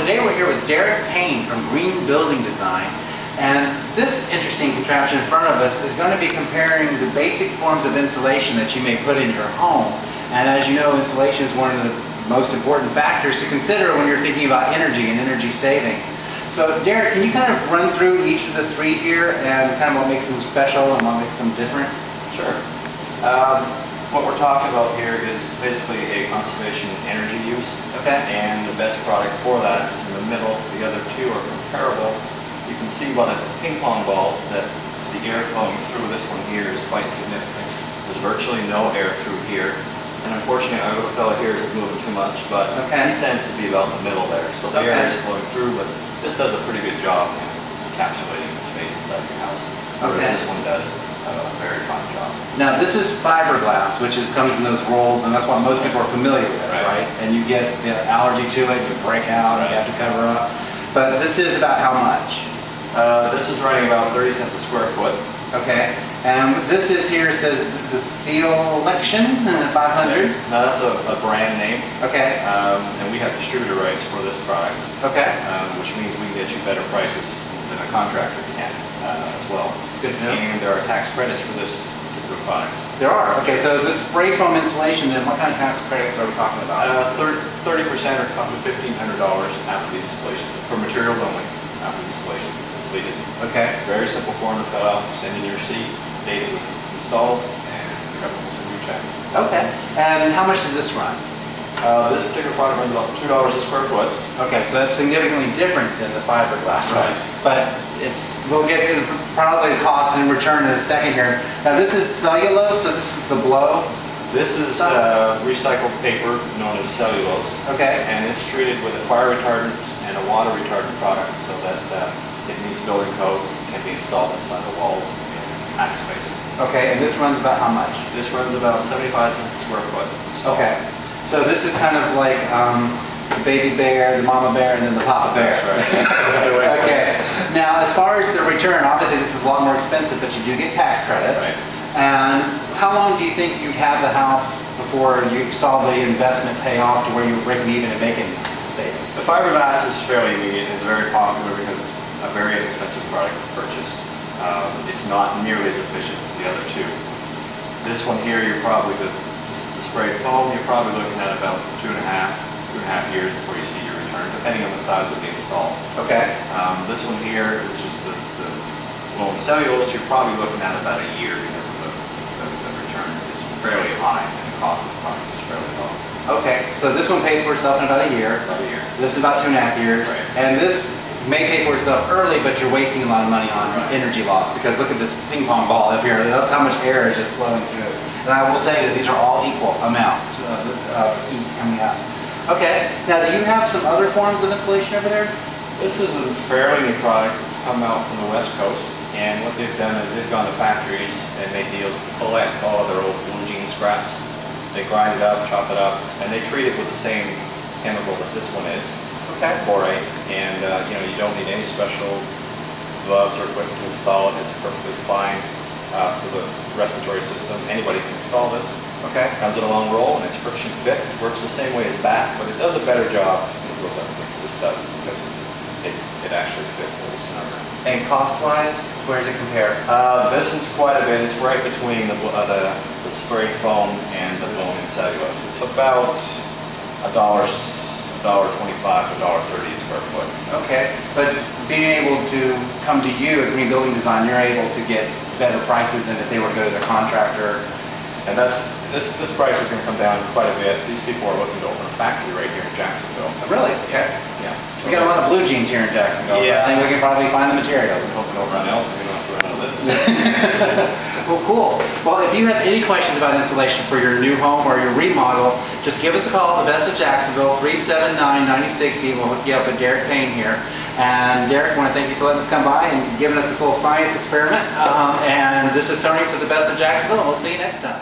today we're here with Derek Payne from Green Building Design, and this interesting contraption in front of us is going to be comparing the basic forms of insulation that you may put in your home. And as you know, insulation is one of the most important factors to consider when you're thinking about energy and energy savings. So Derek, can you kind of run through each of the three here and kind of what makes them special and what makes them different? Sure. What we're talking about here is basically a conservation energy use. Okay. And the best product for that is in the middle. The other two are comparable. You can see by the ping pong balls that the air flowing through this one here is quite significant. There's virtually no air through here. And unfortunately, our little fella here is moving too much, but he tends to be about in the middle there. So the air is flowing through, but this does a pretty good job in encapsulating the space inside your house. Whereas this one does a very fine job. Now this is fiberglass, which comes in those rolls, and that's what most people are familiar with, right? And you get the allergy to it, you break out, you have to cover up. But this is about how much? This is running about 30 cents a square foot. Okay. And this is here says this is the Selection 500. No, that's a brand name. Okay. And we have distributor rights for this product. Okay. Which means we can get you better prices than a contractor can as well. Good to know. And there are tax credits for this particular product. There are. Okay, so the spray foam insulation, then what kind of tax credits are we talking about? 30% or up to $1,500 after the installation, for materials only, after the installation is completed. Okay. It's a very simple form to fill out. Send in your receipt, date it was installed, and the government will send you a check. Okay. And how much does this run? This particular product runs about $2 a square foot. Okay, so that's significantly different than the fiberglass. Right. But we'll get to probably the cost in return in a second here. Now this is cellulose, so this is the blow. This is recycled paper known as cellulose. Okay. And it's treated with a fire retardant and a water retardant product so that it meets building codes, can be installed inside the walls in attic space. Okay, and this runs about how much? This runs about 75 cents a square foot. Okay. So this is kind of like the baby bear, the mama bear, and then the papa bear. That's right. Okay. Now, as far as the return, obviously this is a lot more expensive, but you do get tax credits. Right. And how long do you think you'd have the house before you saw the investment pay off to where you were breaking even and making savings? The fiberglass is fairly immediate. It's very popular because it's a very inexpensive product to purchase. It's not nearly as efficient as the other two. This one here, you're probably the spray foam, you're probably looking at about two and a half years before you see your return, depending on the size of the install. Okay. This one here is just the blown cellulose. You're probably looking at about a year because of the return is fairly high and the cost of the product is fairly low. Okay, so this one pays for itself in about a year. About a year. This is about 2.5 years. Right. And this may pay for itself early, but you're wasting a lot of money on energy loss because look at this ping pong ball up here. That's how much air is just flowing through it. And I will tell you that these are all equal amounts of heat coming out. Okay, now do you have some other forms of insulation over there? This is a fairly new product. It's come out from the West Coast, and what they've done is they've gone to factories and made deals to collect all of their old blue jean scraps. They grind it up, chop it up, and they treat it with the same chemical that this one is, borate. And you don't need any special gloves or equipment to install it. It's perfectly fine for the respiratory system. Anybody can install this. Okay. Comes in a long roll and it's friction fit. It works the same way as back, but it does a better job when it goes up against the studs because it actually fits a little snugger. And cost-wise, where does it compare? This is quite a bit. It's right between the spray foam and the blown-in cellulose. It's about $1.25 to $1.30 a square foot. Okay, but being able to come to you at Green Building Design, you're able to get better prices than if they were to go to their contractor. And this price is going to come down quite a bit. These people are looking to open a factory right here in Jacksonville. Oh, really? Okay. Yeah. So we got a lot of blue jeans here in Jacksonville. Yeah. So I think we can probably find the materials. Hoping to run out. We don't have to run out of this. Well, cool. Well, if you have any questions about insulation for your new home or your remodel, just give us a call at the Best of Jacksonville, 379-9060. We'll hook you up with Derek Payne here. And Derek, I want to thank you for letting us come by and giving us this little science experiment. And this is Tony for the Best of Jacksonville, and we'll see you next time.